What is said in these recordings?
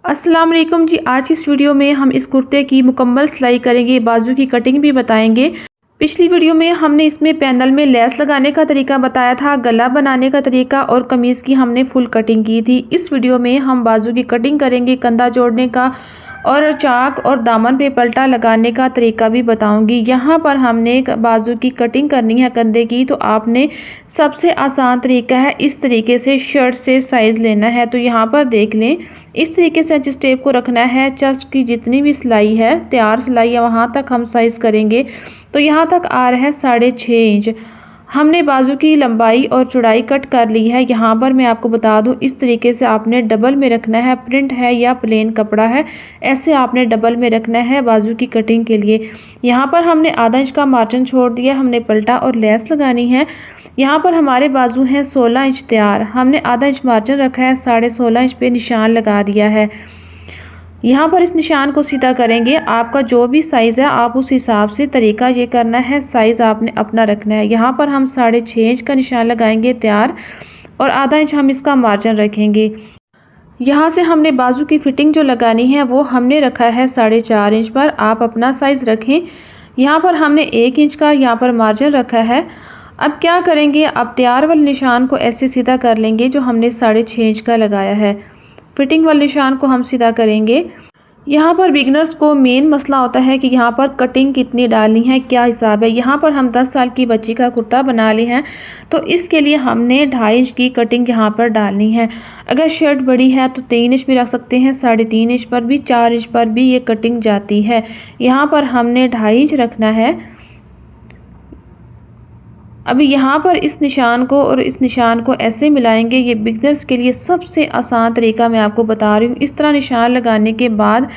अस्सलाम वालेकुम जी। आज इस वीडियो में हम इस कुर्ते की मुकम्मल सिलाई करेंगे, बाजू की कटिंग भी बताएंगे। पिछली वीडियो में हमने इसमें पैनल में लेस लगाने का तरीका बताया था, गला बनाने का तरीका और कमीज़ की हमने फुल कटिंग की थी। इस वीडियो में हम बाजू की कटिंग करेंगे, कंधा जोड़ने का और चाक और दामन पे पल्टा लगाने का तरीका भी बताऊंगी। यहाँ पर हमने बाजू की कटिंग करनी है कंधे की, तो आपने सबसे आसान तरीका है इस तरीके से शर्ट से साइज़ लेना है। तो यहाँ पर देख लें, इस तरीके से इंच टेप को रखना है। चेस्ट की जितनी भी सिलाई है, तैयार सिलाई है, वहाँ तक हम साइज़ करेंगे। तो यहाँ तक आ रहा है 6.5 इंच। हमने बाजू की लंबाई और चौड़ाई कट कर ली है। यहाँ पर मैं आपको बता दूं, इस तरीके से आपने डबल में रखना है। प्रिंट है या प्लेन कपड़ा है, ऐसे आपने डबल में रखना है बाजू की कटिंग के लिए। यहाँ पर हमने आधा इंच का मार्जिन छोड़ दिया, हमने पलटा और लेस लगानी है। यहाँ पर हमारे बाजू हैं 16 इंच तैयार, हमने आधा इंच मार्जिन रखा है, 16.5 इंच पे निशान लगा दिया है। यहाँ पर इस निशान को सीधा करेंगे। आपका जो भी साइज़ है आप उस हिसाब से तरीका ये करना है, साइज़ आपने अपना रखना है। यहाँ पर हम 6.5 इंच का निशान लगाएंगे तैयार, और आधा इंच हम इसका मार्जिन रखेंगे। यहाँ से हमने बाजू की फिटिंग जो लगानी है वो हमने रखा है 4.5 इंच पर। आप अपना साइज़ रखें। यहाँ पर हमने 1 इंच का यहाँ पर मार्जिन रखा है। अब क्या करेंगे, अब तैयार वाले निशान को ऐसे सीधा कर लेंगे जो हमने 6.5 इंच का लगाया है। फिटिंग वाले निशान को हम सीधा करेंगे। यहाँ पर बिगनर्स को मेन मसला होता है कि यहाँ पर कटिंग कितनी डालनी है, क्या हिसाब है। यहाँ पर हम 10 साल की बच्ची का कुर्ता बना लिए हैं, तो इसके लिए हमने 2.5 इंच की कटिंग यहाँ पर डालनी है। अगर शर्ट बड़ी है तो 3 इंच भी रख सकते हैं, 3.5 इंच पर भी, 4 इंच पर भी ये कटिंग जाती है। यहाँ पर हमने 2.5 इंच रखना है। अभी यहाँ पर इस निशान को और इस निशान को ऐसे मिलाएंगे। ये बिगनर्स के लिए सबसे आसान तरीका मैं आपको बता रही हूँ। इस तरह निशान लगाने के बाद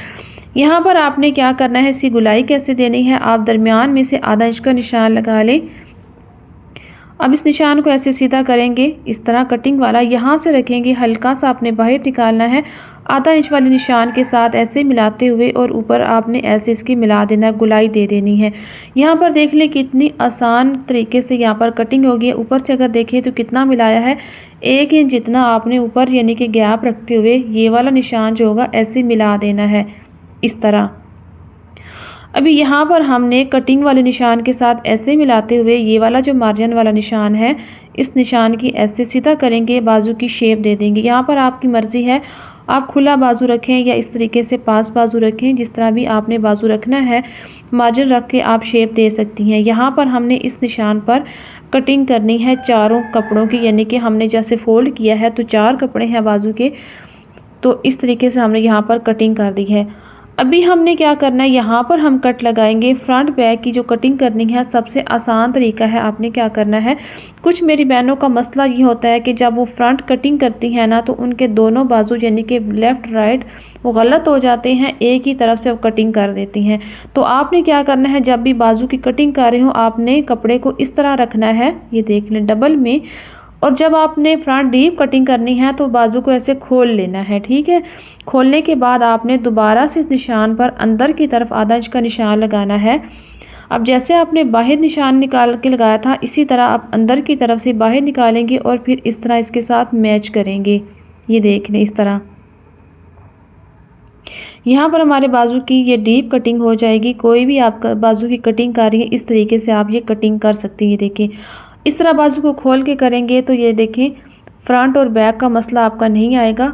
यहाँ पर आपने क्या करना है, इसकी गुलाई कैसे देनी है। आप दरमियान में से आधा इंच का निशान लगा लें। अब इस निशान को ऐसे सीधा करेंगे, इस तरह कटिंग वाला यहाँ से रखेंगे, हल्का सा आपने बाहर निकालना है। आधा इंच वाले निशान के साथ ऐसे मिलाते हुए और ऊपर आपने ऐसे इसकी मिला देना, गुलाई दे देनी है। यहाँ पर देख लें कितनी आसान तरीके से यहाँ पर कटिंग होगी। ऊपर से अगर देखें तो कितना मिलाया है, 1 इंच जितना आपने ऊपर यानी कि गैप रखते हुए ये वाला निशान जो होगा ऐसे मिला देना है इस तरह। अभी यहाँ पर हमने कटिंग वाले निशान के साथ ऐसे मिलाते हुए ये वाला जो मार्जिन वाला निशान है, इस निशान की ऐसे सीधा करेंगे, बाजू की शेप दे देंगे। यहाँ पर आपकी मर्ज़ी है, आप खुला बाजू रखें या इस तरीके से पास बाजू रखें, जिस तरह भी आपने बाजू रखना है। मार्जिन रख के आप शेप दे सकती हैं। यहाँ पर हमने इस निशान पर कटिंग करनी है चारों कपड़ों की, यानी कि हमने जैसे फोल्ड किया है तो 4 कपड़े हैं बाजू के, तो इस तरीके से हमने यहाँ पर कटिंग कर दी है। अभी हमने क्या करना है, यहाँ पर हम कट लगाएंगे। फ्रंट बैक की जो कटिंग करनी है सबसे आसान तरीका है। आपने क्या करना है, कुछ मेरी बहनों का मसला ये होता है कि जब वो फ्रंट कटिंग करती हैं ना, तो उनके दोनों बाजू यानी कि लेफ़्ट राइट वो गलत हो जाते हैं, एक ही तरफ से वो कटिंग कर देती हैं। तो आपने क्या करना है, जब भी बाजू की कटिंग कर रही हो आपने कपड़े को इस तरह रखना है, ये देख लें डबल में, और जब आपने फ्रंट डीप कटिंग करनी है तो बाजू को ऐसे खोल लेना है। ठीक है, खोलने के बाद आपने दोबारा से इस निशान पर अंदर की तरफ आधा इंच का निशान लगाना है। अब जैसे आपने बाहर निशान निकाल के लगाया था, इसी तरह आप अंदर की तरफ से बाहर निकालेंगे और फिर इस तरह इसके साथ मैच करेंगे। ये देख लें इस तरह। यहाँ पर हमारे बाजू की ये डीप कटिंग हो जाएगी। कोई भी आप बाजू की कटिंग कर रही है, इस तरीके से आप ये कटिंग कर सकती हैं। ये देखें, इस तरह बाजू को खोल के करेंगे तो ये देखें फ्रंट और बैक का मसला आपका नहीं आएगा।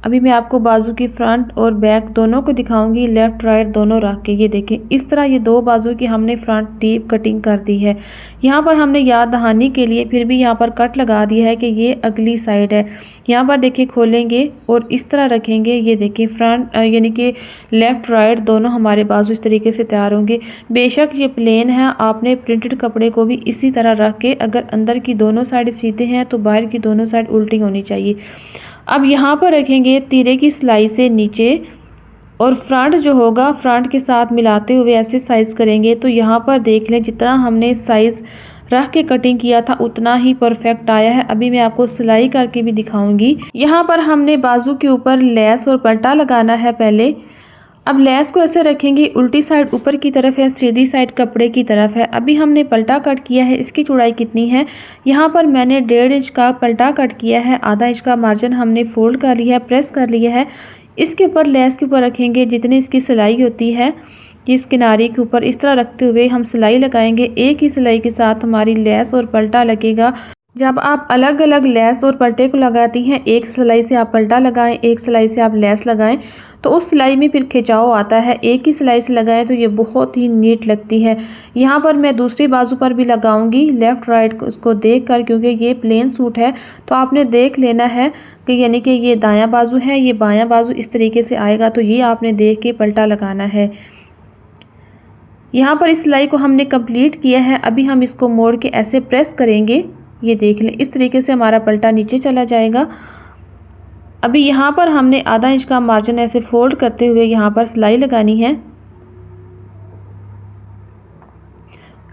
अभी मैं आपको बाजू की फ्रंट और बैक दोनों को दिखाऊंगी, लेफ़्ट राइट दोनों रख के। ये देखें इस तरह ये 2 बाजू की हमने फ्रंट डीप कटिंग कर दी है। यहाँ पर हमने याद दहानी के लिए फिर भी यहाँ पर कट लगा दिया है कि ये अगली साइड है। यहाँ पर देखें खोलेंगे और इस तरह रखेंगे। ये देखें फ्रंट यानी कि लेफ़्ट राइट दोनों हमारे बाजू इस तरीके से तैयार होंगे। बेशक ये प्लेन है, आपने प्रिंटेड कपड़े को भी इसी तरह रख के, अगर अंदर की दोनों साइड सीधे हैं तो बाहर की दोनों साइड उल्टी होनी चाहिए। अब यहाँ पर रखेंगे तीरे की सिलाई से नीचे, और फ्रंट जो होगा फ्रंट के साथ मिलाते हुए ऐसे साइज़ करेंगे। तो यहाँ पर देख लें जितना हमने साइज़ रख के कटिंग किया था उतना ही परफेक्ट आया है। अभी मैं आपको सिलाई करके भी दिखाऊंगी। यहाँ पर हमने बाजू के ऊपर लेस और पट्टा लगाना है पहले। अब लेस को ऐसे रखेंगे, उल्टी साइड ऊपर की तरफ है, सीधी साइड कपड़े की तरफ है। अभी हमने पलटा कट किया है, इसकी चौड़ाई कितनी है, यहाँ पर मैंने 1.5 इंच का पलटा कट किया है। आधा इंच का मार्जिन हमने फोल्ड कर लिया है, प्रेस कर लिया है। इसके ऊपर लेस के ऊपर रखेंगे, जितनी इसकी सिलाई होती है इस किनारे के ऊपर इस तरह रखते हुए हम सिलाई लगाएंगे। एक ही सिलाई के साथ हमारी लेस और पलटा लगेगा। जब आप अलग अलग लेस और पलटे को लगाती हैं, एक सिलाई से आप पलटा लगाएं, एक सिलाई से आप लेस लगाएं, तो उस सिलाई में फिर खिंचाव आता है। एक ही सिलाई से लगाएं तो ये बहुत ही नीट लगती है। यहाँ पर मैं दूसरी बाजू पर भी लगाऊंगी लेफ़्ट राइट उसको देख कर, क्योंकि ये प्लेन सूट है तो आपने देख लेना है कि यानी कि ये दायां बाजू है, ये बायां बाजू इस तरीके से आएगा, तो ये आपने देख के पलटा लगाना है। यहाँ पर इस सिलाई को हमने कंप्लीट किया है। अभी हम इसको मोड़ के ऐसे प्रेस करेंगे, ये देख लें, इस तरीके से हमारा पलटा नीचे चला जाएगा। अभी यहाँ पर हमने आधा इंच का मार्जिन ऐसे फोल्ड करते हुए यहाँ पर सिलाई लगानी है।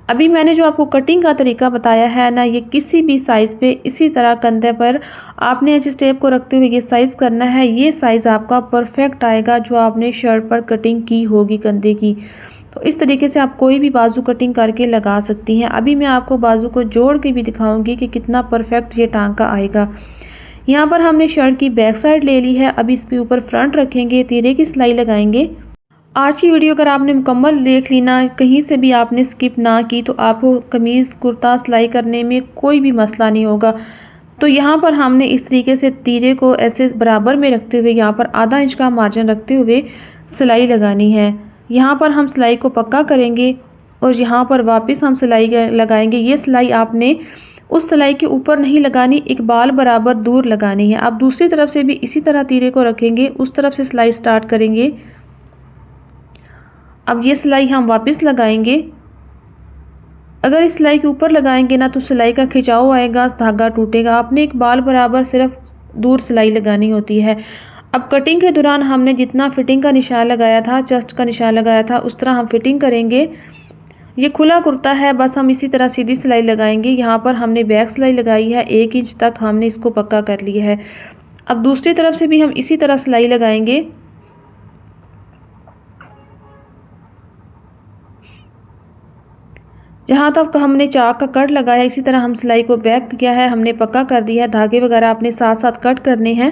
अभी मैंने जो आपको कटिंग का तरीका बताया है ना, ये किसी भी साइज़ पे इसी तरह कंधे पर आपने इस टेप को रखते हुए ये साइज़ करना है। ये साइज़ आपका परफेक्ट आएगा जो आपने शर्ट पर कटिंग की होगी कंधे की। तो इस तरीके से आप कोई भी बाजू कटिंग करके लगा सकती हैं। अभी मैं आपको बाजू को जोड़ के भी दिखाऊंगी कि कितना परफेक्ट ये टांका आएगा। यहाँ पर हमने शर्ट की बैक साइड ले ली है। अभी इसके ऊपर फ्रंट रखेंगे, तीरे की सिलाई लगाएंगे। आज की वीडियो अगर आपने मुकम्मल देख ली ना, कहीं से भी आपने स्किप ना की, तो आपको कमीज़ कुर्ता सिलाई करने में कोई भी मसला नहीं होगा। तो यहाँ पर हमने इस तरीके से तीरे को ऐसे बराबर में रखते हुए यहाँ पर आधा इंच का मार्जिन रखते हुए सिलाई लगानी है। यहाँ पर हम सिलाई को पक्का करेंगे और यहाँ पर वापस हम सिलाई लगाएंगे। ये सिलाई आपने उस सिलाई के ऊपर नहीं लगानी, एक बाल बराबर दूर लगानी है। आप दूसरी तरफ से भी इसी तरह तीरे को रखेंगे, उस तरफ से सिलाई स्टार्ट करेंगे। अब ये सिलाई हम वापस लगाएंगे। अगर इस सिलाई के ऊपर लगाएंगे ना तो सिलाई का खिंचाव आएगा, धागा टूटेगा। आपने एक बाल बराबर सिर्फ दूर सिलाई लगानी होती है। अब कटिंग के दौरान हमने जितना फिटिंग का निशान लगाया था, चेस्ट का निशान लगाया था, उस तरह हम फिटिंग करेंगे। ये खुला कुर्ता है, बस हम इसी तरह सीधी सिलाई लगाएंगे। यहाँ पर हमने बैक सिलाई लगाई है, 1 इंच तक हमने इसको पक्का कर लिया है। अब दूसरी तरफ से भी हम इसी तरह सिलाई लगाएंगे। जहाँ तक हमने चाक का कट लगाया, इसी तरह हम सिलाई को बैक किया है, हमने पक्का कर दिया है। धागे वगैरह आपने साथ साथ कट करने हैं।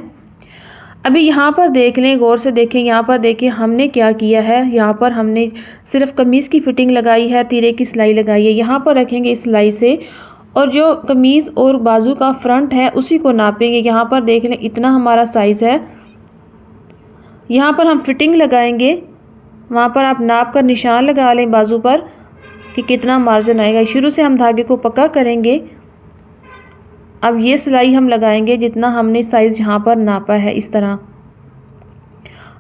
अभी यहाँ पर देख लें, गौर से देखें, यहाँ पर देखिए हमने क्या किया है। यहाँ पर हमने सिर्फ कमीज़ की फिटिंग लगाई है, तीरे की सिलाई लगाई है। यहाँ पर रखेंगे इस सिलाई से और जो कमीज़ और बाजू का फ्रंट है उसी को नापेंगे। यहाँ पर देख लें, इतना हमारा साइज़ है। यहाँ पर हम फिटिंग लगाएंगे, वहाँ पर आप नाप कर निशान लगा लें बाजू पर कि कितना मार्जिन आएगा। शुरू से हम धागे को पक्का करेंगे। अब ये सिलाई हम लगाएंगे जितना हमने साइज़ यहाँ पर नापा है, इस तरह।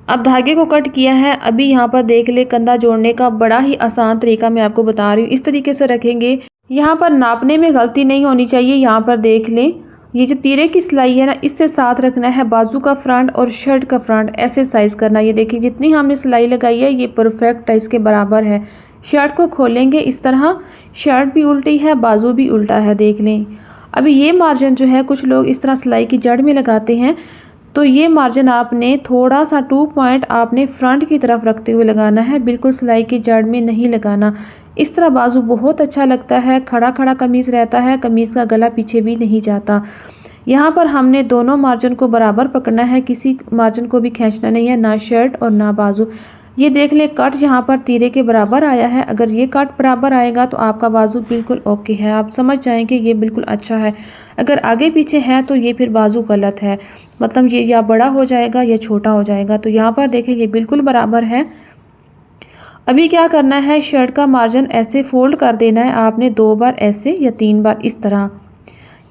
अब धागे को कट किया है। अभी यहाँ पर देख ले, कंधा जोड़ने का बड़ा ही आसान तरीका मैं आपको बता रही हूँ। इस तरीके से रखेंगे, यहाँ पर नापने में गलती नहीं होनी चाहिए। यहाँ पर देख लें, ये जो तीरे की सिलाई है ना, इससे साथ रखना है बाजू का फ्रंट और शर्ट का फ्रंट, ऐसे साइज़ करना। ये देखिए जितनी हमने सिलाई लगाई है ये परफेक्ट है, इसके बराबर है। शर्ट को खोलेंगे इस तरह, शर्ट भी उल्टी है, बाजू भी उल्टा है, देख लें। अभी ये मार्जिन जो है, कुछ लोग इस तरह सिलाई की जड़ में लगाते हैं, तो ये मार्जिन आपने थोड़ा सा 2 पॉइंट आपने फ्रंट की तरफ रखते हुए लगाना है, बिल्कुल सिलाई की जड़ में नहीं लगाना। इस तरह बाजू बहुत अच्छा लगता है, खड़ा खड़ा कमीज़ रहता है, कमीज़ का गला पीछे भी नहीं जाता। यहाँ पर हमने दोनों मार्जिन को बराबर पकड़ना है, किसी मार्जिन को भी खींचना नहीं है, ना शर्ट और ना बाजू। ये देख लें, कट यहाँ पर तीरे के बराबर आया है। अगर ये कट बराबर आएगा तो आपका बाजू बिल्कुल ओके है, आप समझ जाएं कि ये बिल्कुल अच्छा है। अगर आगे पीछे है तो ये फिर बाजू गलत है, मतलब ये या बड़ा हो जाएगा या छोटा हो जाएगा। तो यहाँ पर देखें, ये बिल्कुल बराबर है। अभी क्या करना है, शर्ट का मार्जिन ऐसे फोल्ड कर देना है आपने 2 बार ऐसे या 3 बार इस तरह,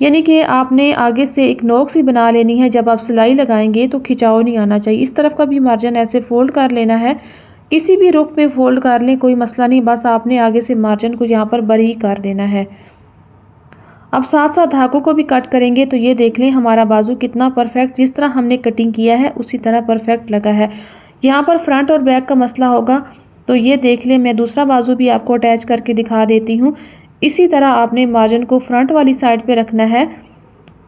यानी कि आपने आगे से एक नोक सी बना लेनी है। जब आप सिलाई लगाएंगे तो खिंचाव नहीं आना चाहिए। इस तरफ का भी मार्जिन ऐसे फोल्ड कर लेना है, किसी भी रुख पे फोल्ड कर लें, कोई मसला नहीं, बस आपने आगे से मार्जिन को यहाँ पर बारीक कर देना है। अब साथ साथ धागों को भी कट करेंगे। तो ये देख लें हमारा बाजू कितना परफेक्ट, जिस तरह हमने कटिंग किया है उसी तरह परफेक्ट लगा है। यहाँ पर फ्रंट और बैक का मसला होगा, तो ये देख लें, मैं दूसरा बाजू भी आपको अटैच करके दिखा देती हूँ। इसी तरह आपने मार्जिन को फ्रंट वाली साइड पे रखना है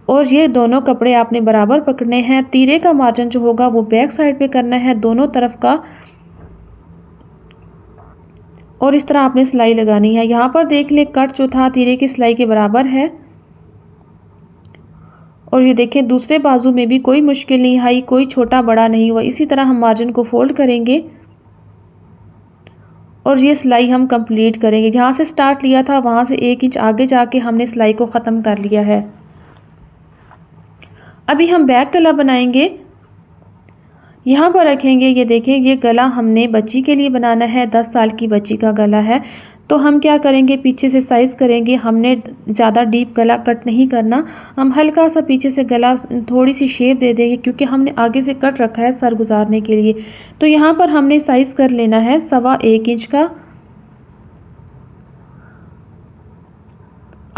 और ये दोनों कपड़े आपने बराबर पकड़ने हैं। तीरे का मार्जिन जो होगा वो बैक साइड पे करना है, दोनों तरफ का और इस तरह आपने सिलाई लगानी है। यहाँ पर देख लें कट जो था तीरे की सिलाई के बराबर है। और ये देखें दूसरे बाजू में भी कोई मुश्किल नहीं आई, कोई छोटा बड़ा नहीं हुआ। इसी तरह हम मार्जिन को फोल्ड करेंगे और ये सिलाई हम कंप्लीट करेंगे। जहाँ से स्टार्ट लिया था वहाँ से 1 इंच आगे जाके हमने सिलाई को ख़त्म कर लिया है। अभी हम बैक गला बनाएंगे। यहाँ पर रखेंगे, ये देखें ये गला हमने बच्ची के लिए बनाना है, 10 साल की बच्ची का गला है। तो हम क्या करेंगे, पीछे से साइज़ करेंगे। हमने ज़्यादा डीप गला कट नहीं करना, हम हल्का सा पीछे से गला थोड़ी सी शेप दे देंगे क्योंकि हमने आगे से कट रखा है सर गुजारने के लिए। तो यहाँ पर हमने साइज़ कर लेना है 1.25 इंच का।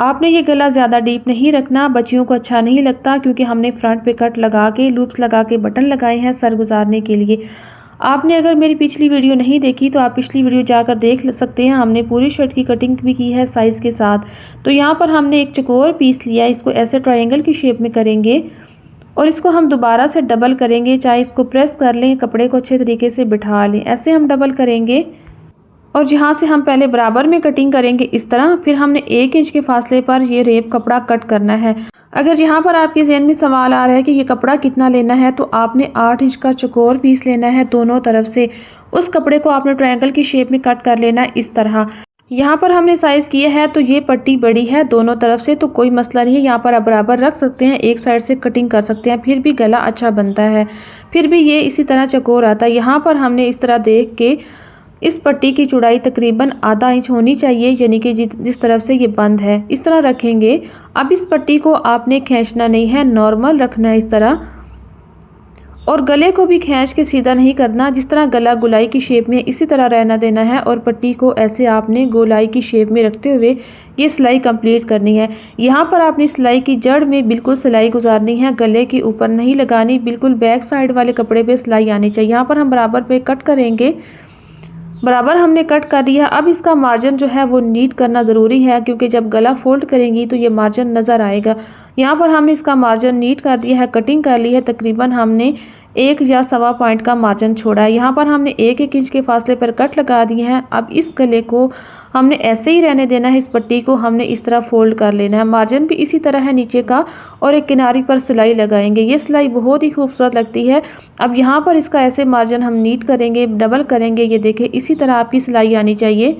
आपने ये गला ज़्यादा डीप नहीं रखना, बच्चियों को अच्छा नहीं लगता क्योंकि हमने फ्रंट पे कट लगा के लूप्स लगा के बटन लगाए हैं सर गुजारने के लिए। आपने अगर मेरी पिछली वीडियो नहीं देखी तो आप पिछली वीडियो जाकर देख सकते हैं, हमने पूरी शर्ट की कटिंग भी की है साइज़ के साथ। तो यहाँ पर हमने एक चौकोर पीस लिया, इसको ऐसे ट्रायंगल की शेप में करेंगे और इसको हम दोबारा से डबल करेंगे। चाहे इसको प्रेस कर लें, कपड़े को अच्छे तरीके से बिठा लें, ऐसे हम डबल करेंगे। और जहाँ से हम पहले बराबर में कटिंग करेंगे इस तरह, फिर हमने 1 इंच के फासले पर ये रेप कपड़ा कट करना है। अगर यहाँ पर आपके ज़हन में सवाल आ रहा है कि ये कपड़ा कितना लेना है, तो आपने 8 इंच का चौकोर पीस लेना है दोनों तरफ से। उस कपड़े को आपने ट्रायंगल की शेप में कट कर लेना है इस तरह। यहाँ पर हमने साइज़ किया है तो ये पट्टी बड़ी है दोनों तरफ से, तो कोई मसला नहीं है। यहाँ पर आप बराबर रख सकते हैं, एक साइड से कटिंग कर सकते हैं, फिर भी गला अच्छा बनता है। फिर भी ये इसी तरह चौकोर आता है। यहाँ पर हमने इस तरह देख के इस पट्टी की चौड़ाई तकरीबन आधा इंच होनी चाहिए, यानी कि जिस तरफ से ये बंद है इस तरह रखेंगे। अब इस पट्टी को आपने खींचना नहीं है, नॉर्मल रखना है इस तरह। और गले को भी खींच के सीधा नहीं करना, जिस तरह गला गोलाई की शेप में इसी तरह रहना देना है। और पट्टी को ऐसे आपने गोलाई की शेप में रखते हुए ये सिलाई कंप्लीट करनी है। यहाँ पर आपने सिलाई की जड़ में बिल्कुल सिलाई गुजारनी है, गले के ऊपर नहीं लगानी, बिल्कुल बैक साइड वाले कपड़े पे सिलाई आनी चाहिए। यहाँ पर हम बराबर पे कट करेंगे, बराबर हमने कट कर दिया। अब इसका मार्जिन जो है वो नीट करना ज़रूरी है क्योंकि जब गला फोल्ड करेंगी तो ये मार्जिन नज़र आएगा। यहाँ पर हमने इसका मार्जिन नीट कर दिया है, कटिंग कर ली है। तकरीबन हमने 1 या 1.25 पॉइंट का मार्जिन छोड़ा है। यहाँ पर हमने 1-1 इंच के फासले पर कट लगा दिए हैं। अब इस गले को हमने ऐसे ही रहने देना है, इस पट्टी को हमने इस तरह फोल्ड कर लेना है। मार्जिन भी इसी तरह है नीचे का, और एक किनारी पर सिलाई लगाएंगे। ये सिलाई बहुत ही खूबसूरत लगती है। अब यहाँ पर इसका ऐसे मार्जिन हम नीट करेंगे, डबल करेंगे। ये देखें इसी तरह आपकी सिलाई आनी चाहिए।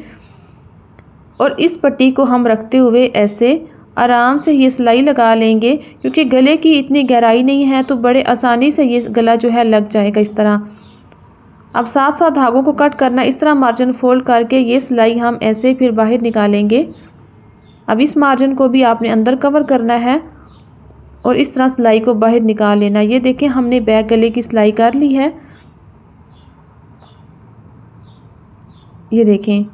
और इस पट्टी को हम रखते हुए ऐसे आराम से ये सिलाई लगा लेंगे क्योंकि गले की इतनी गहराई नहीं है, तो बड़े आसानी से ये गला जो है लग जाएगा इस तरह। अब साथ साथ धागों को कट करना, इस तरह मार्जिन फोल्ड करके ये सिलाई हम ऐसे फिर बाहर निकालेंगे। अब इस मार्जिन को भी आपने अंदर कवर करना है और इस तरह सिलाई को बाहर निकाल लेना। ये देखें हमने बैक गले की सिलाई कर ली है। ये देखें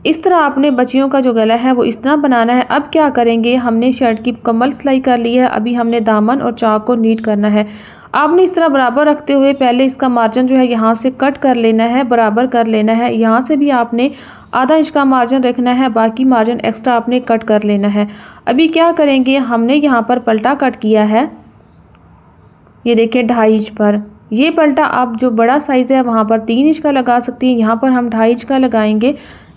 इस तरह आपने बच्चियों का जो गला है वो इस तरह बनाना है। अब क्या करेंगे, हमने शर्ट की मुकम्मल सिलाई कर ली है। अभी हमने दामन और चाक को नीट करना है। आपने इस तरह बराबर रखते हुए पहले इसका मार्जिन जो है यहाँ से कट कर लेना है, बराबर कर लेना है। यहाँ से भी आपने आधा इंच का मार्जिन रखना है, बाकी मार्जिन एक्स्ट्रा आपने कट कर लेना है। अभी क्या करेंगे, हमने यहाँ पर पलटा कट किया है, ये देखिए 2.5 इंच पर। ये पलटा आप जो बड़ा साइज़ है वहाँ पर 3 इंच का लगा सकती हैं, यहाँ पर हम 2.5 इंच का लगाएंगे।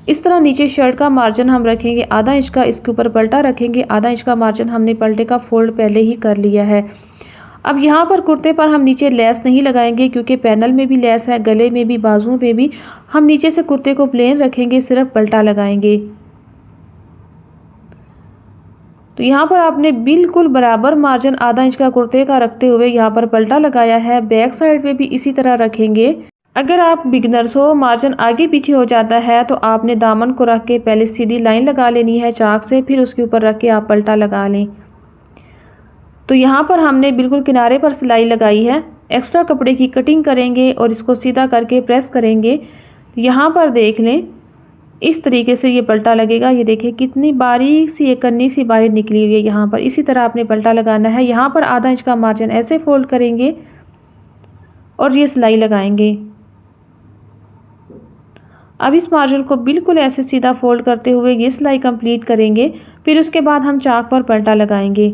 इस तरह नीचे शर्ट का मार्जिन हम रखेंगे आधा इंच का, इसके ऊपर पलटा रखेंगे आधा इंच का मार्जिन। हमने पलटे का फोल्ड पहले ही कर लिया है। अब यहाँ पर कुर्ते पर हम नीचे लेस नहीं लगाएंगे क्योंकि पैनल में भी लेस है, गले में भी, बाजुओं पे भी। हम नीचे से कुर्ते को प्लेन रखेंगे, सिर्फ पलटा लगाएंगे। तो यहाँ पर आपने बिल्कुल बराबर मार्जिन आधा इंच का कुर्ते का रखते हुए यहाँ पर पलटा लगाया है। बैक साइड पे भी इसी तरह रखेंगे। अगर आप बिगनर्स हो, मार्जिन आगे पीछे हो जाता है, तो आपने दामन को रख के पहले सीधी लाइन लगा लेनी है चाक से, फिर उसके ऊपर रख के आप पलटा लगा लें। तो यहाँ पर हमने बिल्कुल किनारे पर सिलाई लगाई है। एक्स्ट्रा कपड़े की कटिंग करेंगे और इसको सीधा करके प्रेस करेंगे। यहाँ पर देख लें इस तरीके से ये पलटा लगेगा। ये देखें कितनी बारीक सी एक कन्नी सी बाहर निकली हुई है। यहाँ पर इसी तरह आपने पलटा लगाना है। यहाँ पर आधा इंच का मार्जिन ऐसे फोल्ड करेंगे और ये सिलाई लगाएंगे। अब इस मार्जिन को बिल्कुल ऐसे सीधा फोल्ड करते हुए ये सिलाई कंप्लीट करेंगे। फिर उसके बाद हम चाक पर पलटा लगाएंगे।